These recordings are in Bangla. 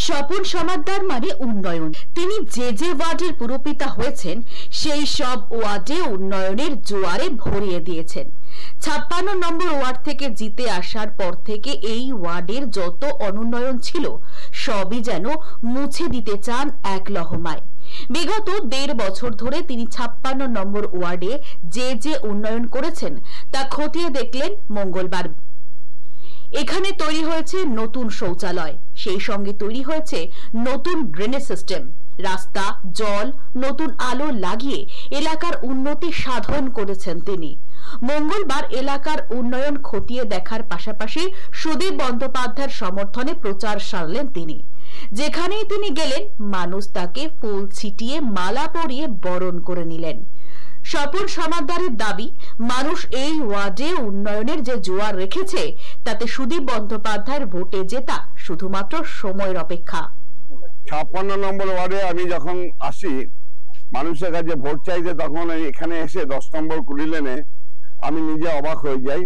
স্বপন সমাদ্দার মানে উন্নয়ন। তিনি যে ওয়ার্ডের পুরপিতা হয়েছেন সেই সব ওয়ার্ডে উন্নয়নের জোয়ারে ভরিয়ে দিয়েছেন। 56 নম্বর ওয়ার্ড থেকে জিতে আসার পর থেকে এই ওয়ার্ডের যত অনুন্নয়ন ছিল সবই যেন মুছে দিতে চান এক লহমায়। বিগত 1.5 বছর ধরে তিনি 56 নম্বর ওয়ার্ডে যে উন্নয়ন করেছেন তা খতিয়ে দেখলেন মঙ্গলবার। এখানে তৈরি হয়েছে নতুন শৌচালয়, সেই সঙ্গে তৈরি হয়েছে নতুন ড্রেনেজ সিস্টেম, রাস্তা, জল, নতুন আলো লাগিয়ে এলাকার উন্নতি সাধন করেছেন তিনি। মঙ্গলবার এলাকার উন্নয়ন খতিয়ে দেখার পাশাপাশি সুদীপ বন্দ্যোপাধ্যায়ের সমর্থনে প্রচার সারলেন তিনি। যেখানেই তিনি গেলেন মানুষ তাকে ফুল ছিটিয়ে মালা পরিয়ে বরণ করে নিলেন। স্বপন সমাদ্দারের দাবি, মানুষ এই ওয়ার্ডে উন্নয়নের যে জোয়ার রেখেছে তাতে সুদীপ বন্দ্যোপাধ্যায়ের ভোটে জেতা শুধুমাত্র সময়ের অপেক্ষা। 56 নম্বর ওয়ার্ডে আমি যখন আসি মানুষের কাছে ভোট চাইতে, তখন এখানে এসে 10 নম্বর কুড়ি লেনে আমি নিজে অবাক হয়ে যাই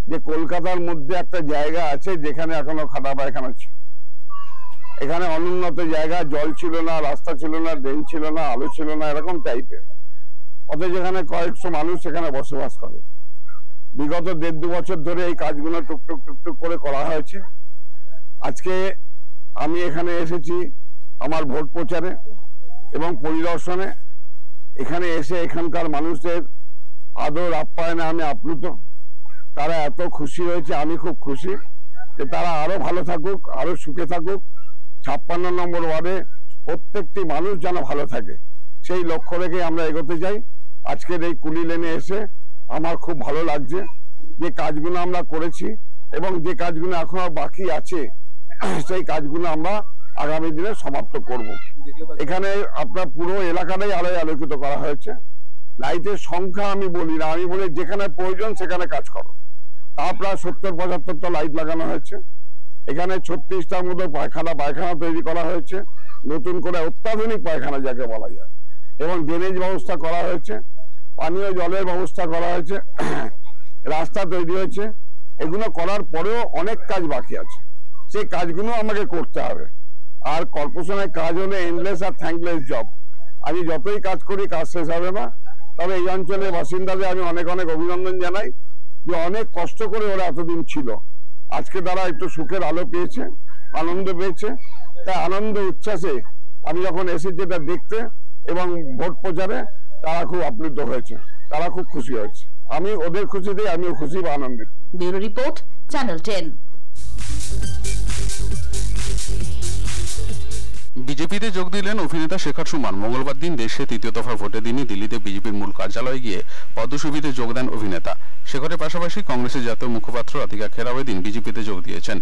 যে কলকাতার মধ্যে একটা জায়গা আছে যেখানে এখনো খাতা পায়খানা ছিল। এখানে অনুন্নত জায়গা, জল ছিল না, রাস্তা ছিল না, ড্রেন ছিল না, আলো ছিল না, এরকম টাইপের। অথচ যেখানে কয়েকশো মানুষ সেখানে বসবাস করে। বিগত 1.5-2 বছর ধরে এই কাজগুলো টুকটুক করে করা হয়েছে। আজকে আমি এখানে এসেছি আমার ভোট প্রচারে এবং পরিদর্শনে। এখানে এসে এখানকার মানুষদের আদর আপ্যায়নে আমি আপ্লুত। তারা এত খুশি হয়েছে, আমি খুব খুশি যে তারা আরো ভালো থাকুক, আরো সুখে থাকুক। 56 নম্বর ওয়ার্ডে প্রত্যেকটি মানুষ যেন ভালো থাকে, সেই লক্ষ্য রেখে আমরা এগোতে চাই। আজকের এই কুলি লেনে এসে আমার খুব ভালো লাগছে যে কাজগুলো আমরা করেছি এবং যে কাজগুলো এখনো বাকি আছে সেই কাজগুলো আমরা আগামী দিনে সমাপ্ত করব। এখানে আপনার পুরো এলাকাটাই আলোয় আলোকিত করা হয়েছে। লাইটের সংখ্যা আমি বলি না, আমি বলি যেখানে প্রয়োজন সেখানে কাজ করো। তা প্রায় 70-75টা লাইট লাগানো হয়েছে। এখানে 36টার মতো পায়খানা তৈরি করা হয়েছে, নতুন করে অত্যাধুনিক পায়খানা যাকে বলা যায়, এবং ড্রেনেজ ব্যবস্থা করা হয়েছে, পানীয় জলের ব্যবস্থা করা হয়েছে, রাস্তা তৈরি হয়েছে। এগুলো করার পরেও অনেক কাজ বাকি আছে, সেই কাজগুলো আমাকে করতে হবে। আর কর্পোরেশনের কাজ হলো এন্ডলেস আর থ্যাঙ্কলেস জব। আমি যতই কাজ করি কাজ শেষ হবে না। তবে এই অঞ্চলের বাসিন্দাদের আমি অনেক অভিনন্দন জানাই যে অনেক কষ্ট করে ওরা এতদিন ছিল। আজকে তারা একটু সুখের আলো পেয়েছে, আনন্দ পেয়েছে। তাই আনন্দ উচ্ছ্বাসে আমি যখন এসেছি এটা দেখতে এবং ভোট প্রচারে, তারা খুব আপ্লুত হয়েছে, তারা খুব খুশি হয়েছে। আমি ওদের খুশিতে আমিও খুশি বা আনন্দিত। Bureau report, channel 10। বিজেপিতে যোগ দিলেন অভিনেতা শেখর সুমন। মঙ্গলবার দিন দেশে 3য় দফার ভোটের দিনই দিল্লিতে বিজেপির মূল কার্যালয়ে গিয়ে পদ্মশিবিরে যোগ দেন অভিনেতা। শেখরের পাশাপাশি কংগ্রেসের জাতীয় মুখপাত্র রাধিকা খেরাও এদিন বিজেপিতে যোগ দিয়েছেন।